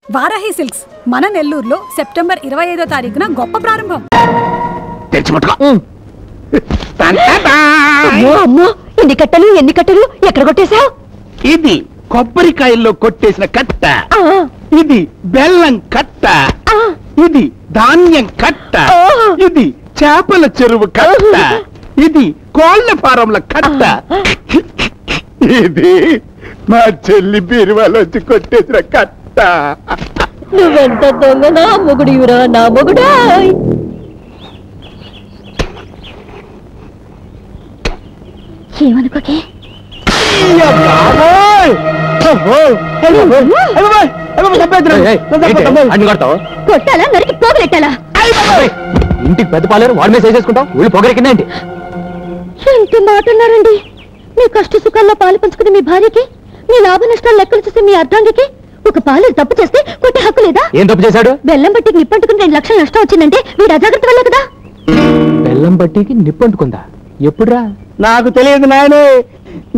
Varahi silks మన నెల్లూరులో September 25వ తారీఖున గొప్ప ప్రారంభం. ఎన్ని కట్టలు ఎక్కడ కొట్టేశావు? ఇది కొబ్బరికాయల్లో కొట్టేసిన కట్ట, ఇది బెల్లం కట్ట, ఇది ధాన్యం కట్ట, ఇది చేపల చెరువు కట్ట, ఇది కోళ్ల ఫారంల కట్ట, ఇది మా చెల్లి బీరువాలో వచ్చి కొట్టేసిన కట్ట. నువ్వెంత దొంగ నా మొగుడివురా నా మొగుడా. ఏమనుకోకే కొట్టాలా నరికి పోగలెట్టాలా? ఇంటికి పెద్ద పాలేరు వాడి మీద వేసేసుకుంటాం, వీళ్ళు పొగరెక్కిందేంటి? ఎంత మాట అన్నారండి. మీ కష్ట సుఖాల్లో పాలు పంచుకునే మీ భార్యకి, మీ లాభ నష్టాలు లెక్కలు చూసే మీ అర్ధాంగికి ఒక పాలు తప్పు చేస్తే కొట్టే హక్కు లేదా? ఏం తప్పు చేశాడు? బెల్లం బట్టికి నిప్పంటుకుని 2 లక్షలు నష్టం వచ్చిందంటే వీడు అజాగ్రత్త వల్లే కదా. బెల్లం బట్టికి నిప్పంటుకుందా? ఎప్పుడురా? నాకు తెలియదు నాయనే,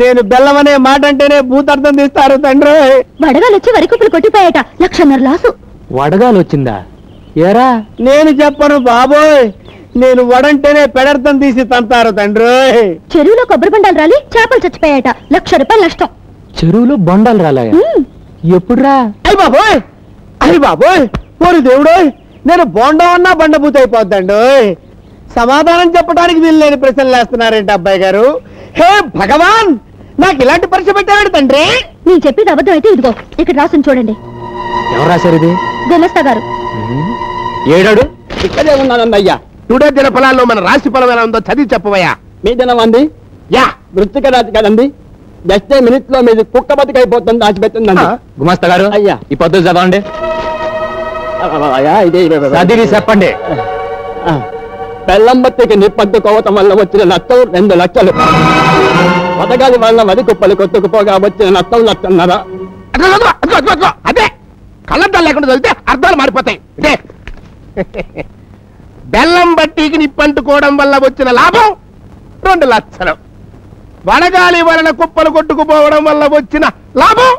నేను బెల్లం అనే మాట అంటేనే భూతార్థం తీస్తారు తండ్రి. వడగాలు వచ్చి వరి కుప్పలు కొట్టిపోయాట, 1.5 లక్షల లాసు. వడగాలు వచ్చిందా? ఏరా నేను చెప్పను బాబోయ్, నేను వడంటేనే పెడర్థం తీసి తంతారు తండ్రి. చెరువులో కొబ్బరి బండాలు రాలి చేపలు చచ్చిపోయాట, 1 లక్ష రూపాయలు నష్టం. చెరువులో బొండాలు రాలాయా? ఎప్పుడురా? అయ్యి బాబోయ్, అయ్యి బాబోయ్, ఓరి దేవుడోయ్, నేను బోండం అన్నా బండబూత అయిపోద్దండి. సమాధానం చెప్పడానికి వీలు లేని ప్రశ్నలు వేస్తున్నారేంటి అబ్బాయి గారు? హే భగవాన్, నాకు ఇలాంటి పరీక్ష పెట్టాడు తండ్రి. నేను చెప్పేది అబద్ధం అయితే ఇదిగో ఇక్కడ రాసుని చూడండి. ఎవరు రాశారు ఇది? గుమస్తా గారు. ఏడాడు? ఇక్కడే ఉన్నానండి అయ్యా. టుడే దిన ఫలాల్లో మన రాశి ఫలం ఎలా ఉందో చదివి చెప్పవయ్యా. మీ దినం అంది యా వృత్తిక రాజు కదండి. జస్ట్ మినిట్ లో మీది కుక్క బతికైపోతుంది, దాచిపెట్టిందండి. గుమస్తా గారు అయ్యా. ఈ పద్ధతి చదవండి. చదివి చెప్పండి. బెల్లం బత్తికి నిప్పంటుకోవటం వల్ల వచ్చిన నష్టం 2 లక్షలు. పథకాల వల్ల వరి కుప్పలు కొట్టుకుపోగా వచ్చిన నష్టం 1.5 లక్షలు. అదే కళ్ళద్దాలు లేకుండా చదివితే అర్థాలు మారిపోతాయి. ఇదే బెల్లం బట్టికి నిప్పంటుకోవడం వల్ల వచ్చిన లాభం 2 లక్షలు. వడగాలి వలన కుప్పలు కొట్టుకుపోవడం వల్ల వచ్చిన లాభం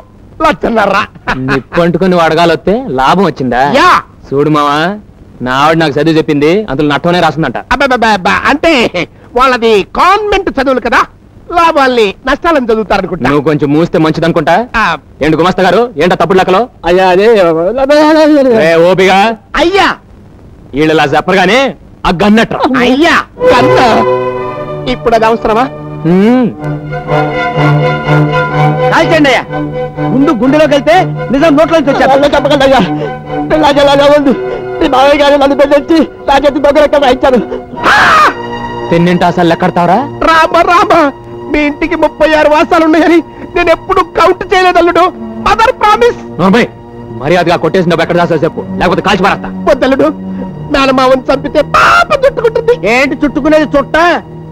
1.5 లక్షలు. నిప్పంటుకుని వడగాలు వస్తే లాభం వచ్చిందా? యా చూడు మావా, నా ఆవిడ నాకు చదివి చెప్పింది, అందులో నట్టనే రాస్తుందంట. అబ్బా అంటే వాళ్ళది కాన్వెంట్ చదువులు కదా, లాభాల్ని నష్టాలను చదువుతారు అనుకుంటా. నువ్వు కొంచెం మూస్తే మంచిది అనుకుంటా. ఏంటి గుమస్తా గారు, ఏంటో తప్పుడు లెక్కలో? అయ్యా అదే ఓపిగా అయ్యా, వీళ్ళు ఇలా చెప్పరుగానే ఆ గన్నట్ట. అయ్యా కన్న ఇప్పుడు అది అవసరమా? కాల్చండి అయ్యా, ముందు గుండెలోకి వెళ్తే నిజం నోట్లోంచి వచ్చారు. చెప్పకండి అయ్యా, ఇలాగెలాగా ఉంది. మీ మావయ్య గారు నన్ను పెట్టి నా చేతి దగ్గర రాయించారు. తిన్నింటి అసలు లెక్కడతావరా? రామ మీ ఇంటికి 36 వాసాలు ఉన్నాయని నేను ఎప్పుడు కౌంట్ చేయలేదు అల్లుడు. Mother promise. మర్యాదగా కొట్టేసి నువ్వు ఎక్కడ దాసా చెప్పు, లేకపోతే కాల్చి మారస్తా. వద్దల్లుడు, మేనమావని చంపితే పాప చుట్టుకుంటుంది. ఏంటి చుట్టుకునేది? చుట్ట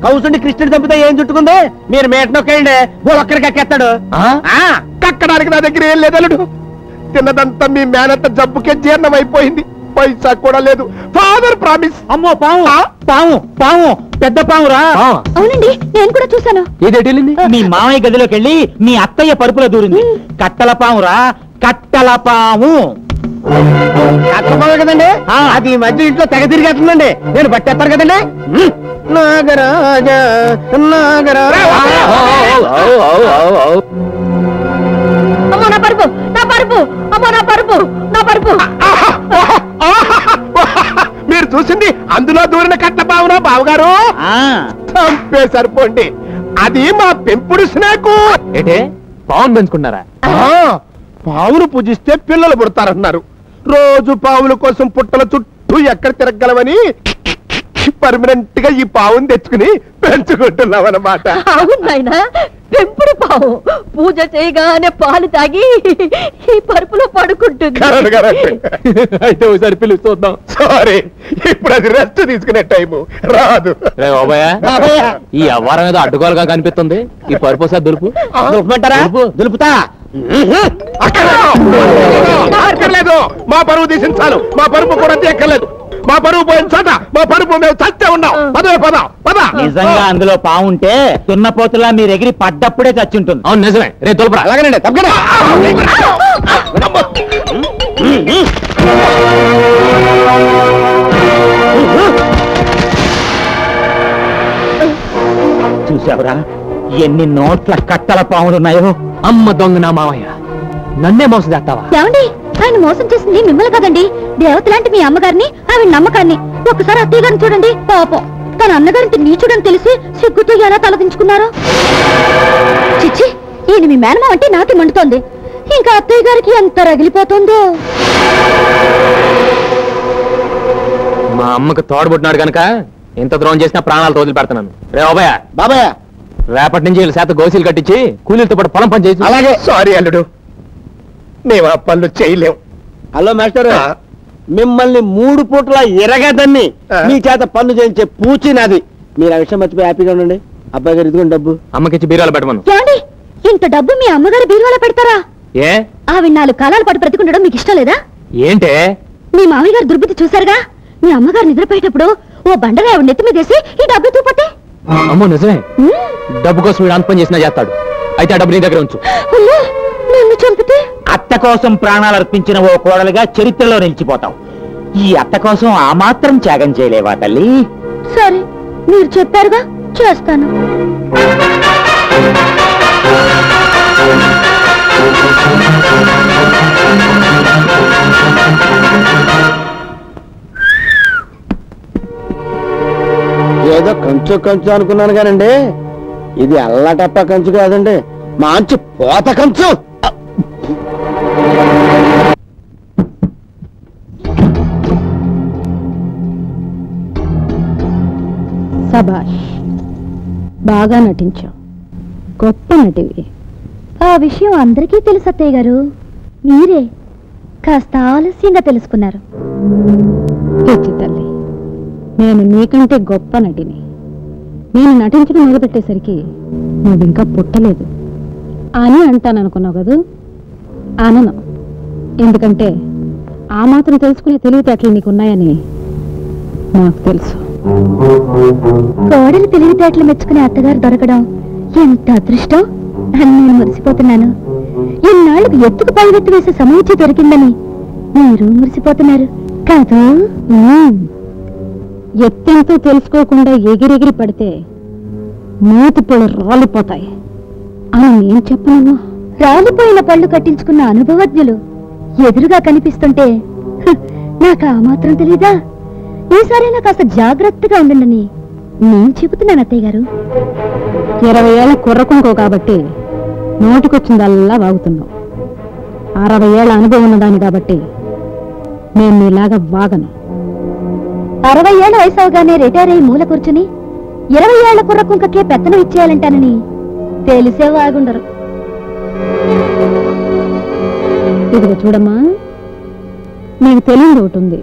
కౌసుండి కృష్ణుడు చంపితే ఏం చుట్టుకుంది? మీరు మేట నొక్కేయండి, ఒక్కరికి కక్కేస్తాడు. కక్కడానికి నా దగ్గర ఏం లేదు అల్లుడు. తిన్నదంతా మీ మేనత్త జబ్బుకే జీర్ణం అయిపోయింది, పైసా కూడా లేదు. Father promise. అమ్మో పాము, పాము పాము, పెద్ద పామురా. అవునండి, నేను కూడా చూశాను. ఏదేటెళ్ళింది? మీ మామయ్య గదిలోకి వెళ్ళి మీ అత్తయ్య పరుపులో దూరింది. కట్టల పామురా, కట్టల పాము. కట్టపాము కదండి, అది ఈ మధ్య ఇంట్లో తెగ తిరిగేస్తుందండి. నేను పట్టేస్తారు కదండి. నాగరాజ నాగరాజ. అమ్మో నా పరుపు, నా పరుపు, అమ్మో నా పరుపు, నా పరుపు. మీరు చూసింది అందులో దూరిన కట్టపావునా బావగారు? సరిపోండి, అది మా పెంపుడు స్నేకు. ఏంటే పావును పెంచుకున్నారా? పావును పూజిస్తే పిల్లలు పుడతారన్నారు. రోజు పావుల కోసం పుట్టల చుట్టూ ఎక్కడ తిరగలవని పర్మనెంట్ గా ఈ పావును తెచ్చుకుని పెంచుకుంటున్నాం అన్నమాట. అవునాయనా, పెంపుడు పావు పూజ చేయగానే పాలు తాగి ఈ పరుపులో పడుకుంటుంది. అయితే ఒకసారి పిలుస్తున్నాం. సారీ, ఇప్పుడు అది రెస్ట్ తీసుకునే టైము రాదు. ఈ అవ్వారం ఏదో అడ్డుకోలుగా కనిపిస్తుంది. ఈ పరుపు సార్ దులుపు. దులుపుమంటారా? దులుపుతా. అక్కర్లేదు, మా పరువు తీసించాలు. మా పరుపు కూడా తీయక్కర్లేదు. మా పరువు పోయిన చోట మా పరుపు మేము చచ్చే ఉన్నాం. పదవే పద. నిజంగా అందులో పావుంటే దున్నపోతులా మీరు ఎగిరి పడ్డప్పుడే చచ్చి ఉంటుంది. అవును నిజమే. రే తోలుపురా. అలాగేనండి, తప్పకుండా. చూసావురా ఎన్ని నోట్ల కట్టల పాములున్నాయో. అమ్మ దొంగ నా మావయ్య, నన్నే మోసం చేస్తావా? ఏమండి, ఆయన మోసం చేసింది మిమ్మల్ని కదండి, దేవత లాంటి మీ అమ్మగారిని, ఆవిడ నమ్మకాన్ని. ఒక్కసారి అత్తయ్య గారిని చూడండి, పాపం తన అన్నగారింటి నీచుడని తెలిసి సిగ్గుతో ఎలా తలదించుకున్నారో. చిచ్చి, ఈయన మీ మేనమా అంటే నాకే మండుతోంది, ఇంకా అత్తయ్య గారికి ఎంత రగిలిపోతుందో. మా అమ్మకు తోడబుట్టినాడు కనుక ఎంత ద్రోహం చేసినా ప్రాణాలు రోజులు పెడతాను. రే బాబాయ్, బాబాయ్ రేపటి నుంచి వీళ్ళ శాత గోసీలు కట్టించి కూలీలతో పాటు పొలం పని చేసి. అలాగే. సారీ అల్లుడు, మేము ఆ పనులు చేయలేం. హలో మాస్టర్, మిమ్మల్ని 3 పూట్ల ఎరగదని మీ చేత పనులు చేయించే పూచి నాది. మీరు ఆ విషయం మర్చిపోయి హ్యాపీగా ఉండండి. అబ్బాయి గారు ఇదిగోండి డబ్బు. అమ్మకిచ్చి బీరాలు పెట్టమను. ఏమండి, ఇంత డబ్బు మీ అమ్మగారు బీరువాలో పెడతారా? ఏ ఆవిడ 4 కాలాల పాటు బ్రతికుండడం మీకు ఇష్టం లేదా? ఏంటే మీ మామయ్య గారు దుర్బుద్ధి చూశారుగా, మీ అమ్మగారు నిద్రపోయేటప్పుడు ఓ బండగా ఆవిడ నెత్తి మీదేసి ఈ డబ్బు తూపోతే. అమ్మో నిజమే, డబ్బు కోసం వీడు అంత పని చేసినా చేస్తాడు. అయితే ఆ డబ్బు నీ దగ్గర ఉంచు. అమ్మో, నన్ను చంపితే? అత్త కోసం ప్రాణాలు అర్పించిన ఓ కోడలుగా చరిత్రలో నిలిచిపోతాం. ఈ అత్త కోసం ఆ మాత్రం త్యాగం చేయలేవా తల్లి? సరే, మీరు చెప్పారుగా, చేస్తాను. ఏదో కంచు కంచు అనుకున్నాను కానండి, ఇది అల్లటప్ప కంచు కాదండి, మంచి పోత కంచు. సబాష్, బాగా నటించావు, గొప్ప నటివి. ఆ విషయం అందరికీ తెలుసు అత్తయ్య గారు, మీరే కాస్త ఆలస్యంగా తెలుసుకున్నారు. పిచ్చి తల్లి, నేను నీకంటే గొప్ప నటిని. నేను నటించడం మొదలుపెట్టేసరికి నువ్వు ఇంకా పుట్టలేదు అని అంటాననుకున్నావు కదూ? అనను, ఎందుకంటే ఆ మాత్రం తెలుసుకునే తెలివితేటలు నీకున్నాయని నాకు తెలుసు. కోడలు తెలివితేటలు మెచ్చుకునే అత్తగారు దొరకడం ఎంత అదృష్టం అని నేను మురిసిపోతున్నాను. ఇన్నాళ్ళకు ఎత్తుకు పైవెత్తు వేసే సమూచి దొరికిందని మీరు మురిసిపోతున్నారు కాదు? ఎత్తెంతో తెలుసుకోకుండా ఎగిరెగిరి పడితే మూతి పళ్ళు రాలిపోతాయి అని నేను చెప్పనమ్మా. రాలిపోయిన పళ్ళు కట్టించుకున్న అనుభవజ్ఞులు ఎదురుగా కనిపిస్తుంటే నాకు ఆ మాత్రం తెలీదా? ఈసారైనా కాస్త జాగ్రత్తగా ఉండండి నేను చెబుతున్నాను అత్తయ్య గారు. 20 ఏళ్ల కుర్రకుంకో కాబట్టి నోటికొచ్చిందల్లా వాగుతున్నావు. 60 ఏళ్ల అనుభవం ఉన్నదాన్ని కాబట్టి నేను నీలాగా వాగను. 60 ఏళ్ల వయసు అవగానే రిటైర్ అయ్యి మూల కూర్చుని 20 ఏళ్ల కుర్రకుంకకే పెత్తనం ఇచ్చేయాలంటానని తెలిసే వాగుండరు. ఇదిగో చూడమ్మా, నీకు తెలియదు ఒకటి ఉంది.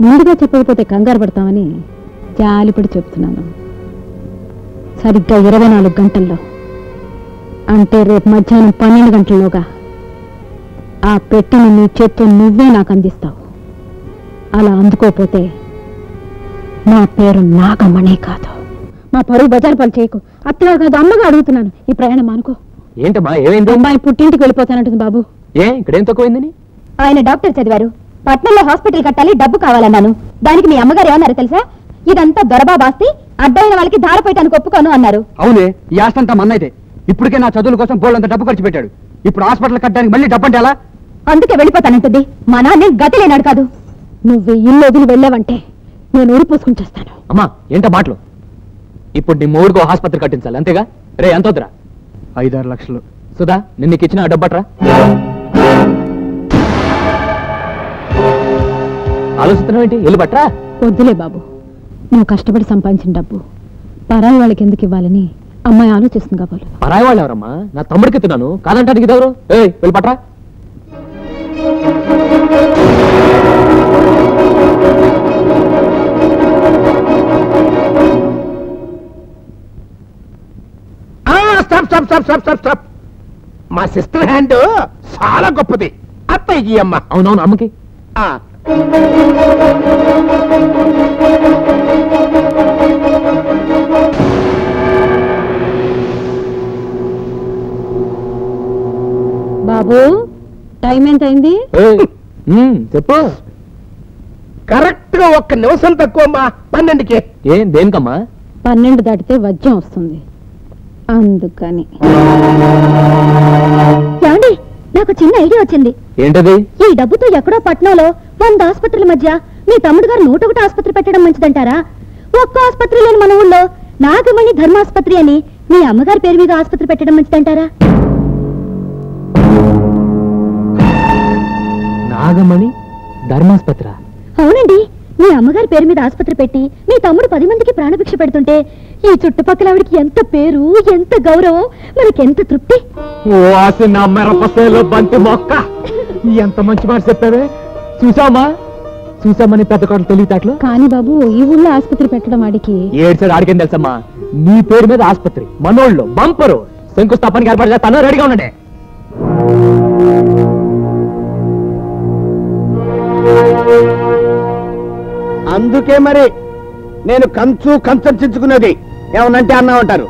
ముందుగా చెప్పకపోతే కంగారు పడతామని జాలిపడి చెప్తున్నాను. సరిగ్గా 24 గంటల్లో, అంటే రేపు మధ్యాహ్నం 12 గంటల్లోగా ఆ పెట్టెని నీ చేత్తో నువ్వే నాకు అందిస్తావు. అలా అందుకోపోతే నా పేరు నాగమణి కాదు. మా పరువు బజారు పని చేయకు. అత్తగా కాదు, అమ్మగా అడుగుతున్నాను. ఈ ప్రయాణం అనుకో. ఏంటమ్మా, ఏమైంది? అమ్మాయి పుట్టింటికి వెళ్ళిపోతానంటుంది బాబు. ఏ ఇక్కడేం తక్కువైందని? ఆయన డాక్టర్ చదివారు, పట్నంలో హాస్పిటల్ కట్టాలి, డబ్బు కావాలన్నాను. దానికి మీ అమ్మగారు ఏమన్నారు తెలుసా? ఇదంతా దొరబాబాస్తి, అడ్డైన వాళ్ళకి ధారపోయటానికి ఒప్పుకోను అన్నారు. అవునే, ఈ ఆస్తంతా మన్నైతే. ఇప్పటికే నా చదువుల కోసం బోళ్ళంత డబ్బు ఖర్చు పెట్టాడు. ఇప్పుడు హాస్పిటల్ కట్టడానికి మళ్ళీ డబ్బు అంటే ఎలా? అందుకే వెళ్ళిపోతానంటుంది. మా నాన్నే గతి లేనాడు కాదు. నువ్వు ఇల్లు వదిలి వెళ్ళావంటే నేను ఊరి పోసుకుని చేస్తాను. అమ్మా ఏంట మాటలు? ఇప్పుడు నీ మూడుకో ఆసుపత్రి కట్టించాలి అంతేగా? రే ఎంత వద్దురా? 5-6 లక్షలు. సుధా, నిన్న నీకు ఇచ్చిన డబ్బట్రా. ఆలోచిస్తున్నావు ఏంటి? ఇల్లు బట్రా. వద్దులే బాబు, నువ్వు కష్టపడి సంపాదించిన డబ్బు పరాయి వాళ్ళకి ఎందుకు ఇవ్వాలని అమ్మాయి ఆలోచిస్తుంది కాబోలు. పరాయి వాళ్ళు ఎవరమ్మా? నా తమ్ముడికి ఎత్తున్నాను, కాదంటానికి ఇదెవరు? వెళ్ళి పట్రా. మా సిస్టర్ హ్యాండ్ చాలా గొప్పది. అత్తయ్యకి అమ్మ. అవునవును, అమ్మకి. బాబు, టైం ఎంత అయింది? చెప్పు. కరెక్ట్ గా 1 నిమిషం తక్కువ అమ్మా. 12కి. ఏం దేనికమ్మా? 12 దాటితే వజ్యం వస్తుంది. అందుకని ఏమండి, నాకు చిన్న ఐడియా వచ్చింది. ఏంటది? ఈ డబ్బుతో ఎక్కడో పట్నంలో 100 ఆసుపత్రుల మధ్య మీ తమ్ముడు గారు 101 ఆసుపత్రి పెట్టడం మంచిదంటారా? ఒక్క ఆసుపత్రి లేని మన ఊళ్ళో నాగమణి ధర్మాసుపత్రి అని మీ అమ్మగారి పేరు మీద ఆసుపత్రి పెట్టడం మంచిదంటారా? నాగమణి ధర్మాస్పత్రి? అవునండి, మీ అమ్మగారి పేరు మీద ఆసుపత్రి పెట్టి మీ తమ్ముడు 10 మందికి ప్రాణభిక్ష పెడుతుంటే ఈ చుట్టుపక్కల ఆవిడికి ఎంత పేరు, ఎంత గౌరవం, మనకెంత తృప్తి. బంతి మొక్క, ఎంత మంచి మాట చెప్పావే. చూసామని పెద్ద కోటలు తెలియటాట్లు. కానీ బాబు, ఈ ఊళ్ళో ఆసుపత్రి పెట్టడం వాడికి ఏడ్చాడు. ఆడికేం తెలుసమ్మా? నీ పేరు మీద ఆసుపత్రి, మనోళ్ళు బంపరు శంకుస్థాపనకి ఏర్పాటు చేస్తాను, రెడీగా ఉండండి. అందుకే మరి నేను కంచర్చించుకున్నది. ఏమనంటే అన్నా ఉంటారు.